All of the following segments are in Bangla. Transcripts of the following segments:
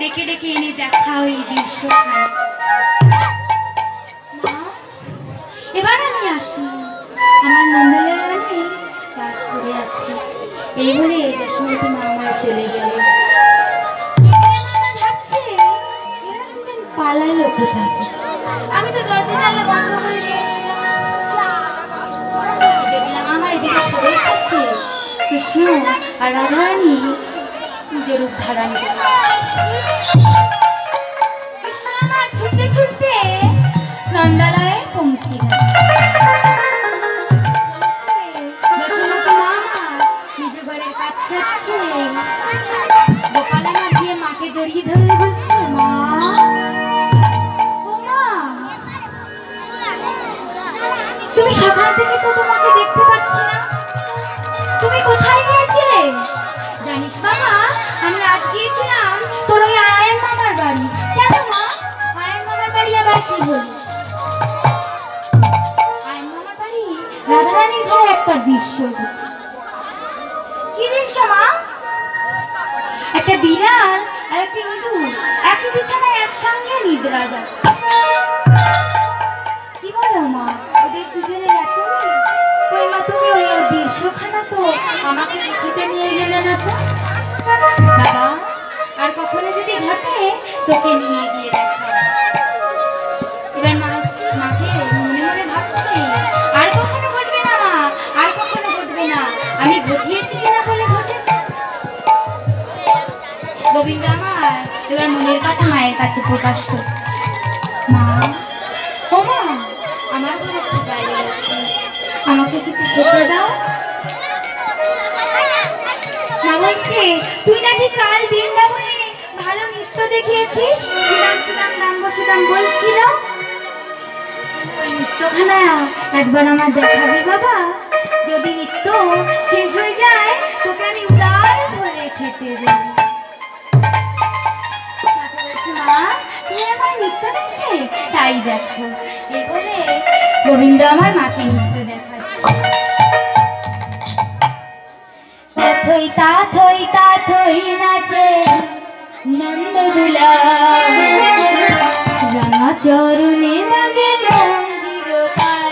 ডেকে ডেকে এনে দেখা ওই দৃশ্যখানা। মা, এবার আমি আসি, আমার নন্দলাল মানে কাজ করে আছে। এই বলে দশমতী মা আমার চলে গেল। ভাবছে এরা দুজন পালালো কোথায়? আমি তো দরজা জানলা বন্ধ করে দিয়েছিলাম। দেখলাম আমার এদিকে সরে এসেছে কৃষ্ণ আর রাধারানী নিজের রূপ ধারণ করে। কৃষ্ণ আমার ছুটতে ছুটতে নন্দালয়ে পৌঁছে গেছে। নিজ ঘরের কাজ ছাড়ছে, গোপাল আমার গিয়ে মাকে জড়িয়ে ধরে বলছে, মা তুমি সকাল থেকে তো তোমাকে দেখতে পাচ্ছি না, তুমি কোথায় গিয়েছিলে? জানিস বাবা, আমি আজ গিয়েছিলাম তোর ওই আয়ন মামার বাড়ি। কেন মা, আয়ন মামার বাড়ি আবার কি হলো? আয়ন মামার বাড়ি রাধারানীর ঘরে একটা দৃশ্য। কি দৃশ্য মা? একটা বিড়াল আর একটা ইঁদুর একই বিছানায় একসঙ্গে নিদ্রা যাচ্ছে। কি বলো মা, ওদের দুজনের এত মিল? কই মা, তুমি ওই দৃশ্যখানা তো আমাকে দেখিতে নিয়ে গেলে না তো? বাবা, আর কখনো যদি ঘটে তোকে নিয়ে গিয়ে দেখা। এবার মাকে মনে মনে ভাবছে, আর কখনো ঘটবে না মা, আর কখনো ঘটবে না। আমি ঘটিয়েছি কিনা বলে ঘটেছে। গোবিন্দ আমার এবার মনের কথা মায়ের কাছে প্রকাশ করছে। মা, ও মা, আমার খুব একটু গায়ে লেগেছে, আমাকে কিছু খেতে দাও। মা বলছে, তুই নাকি কাল বৃন্দাবনে ভালো নৃত্য দেখিয়েছিস, সুদাম সুদাম গান বসুদাম বলছিল। ওই নৃত্যখানা একবার আমার দেখাবি বাবা? যদি নৃত্য শেষ হয়ে যায় তোকে আমি উদার ধরে খেতে দেব। মা, তুমি আমার নৃত্য দেখবে? তাই দেখো। এই বলে গোবিন্দ আমার মাকে নৃত্য দেখাচ্ছে। তাথই তাথই তাথই নাচে নন্দদুলা, রাঙা চরণে মাগে মন্দির তাল।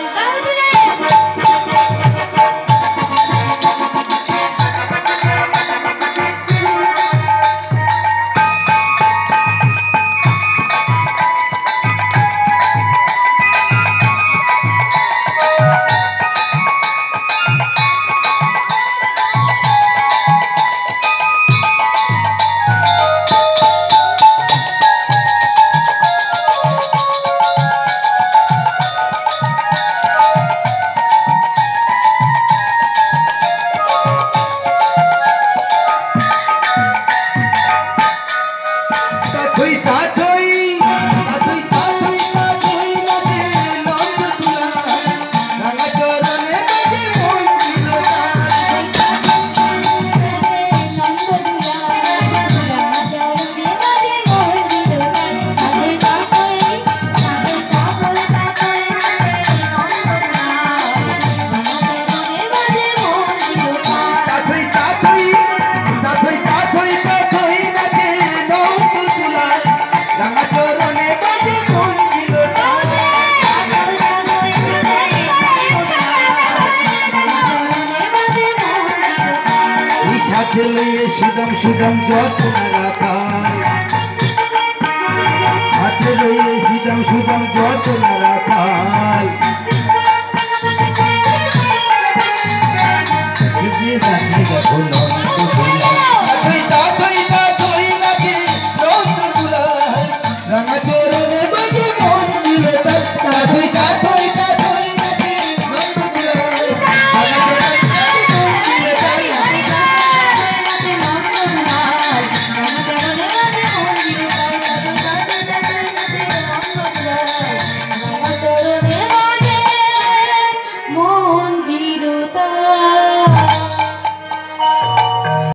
সুদম সুদম যত্ন রাখা, হাতে রইলে সুদম সুদম যত্ন রাখা।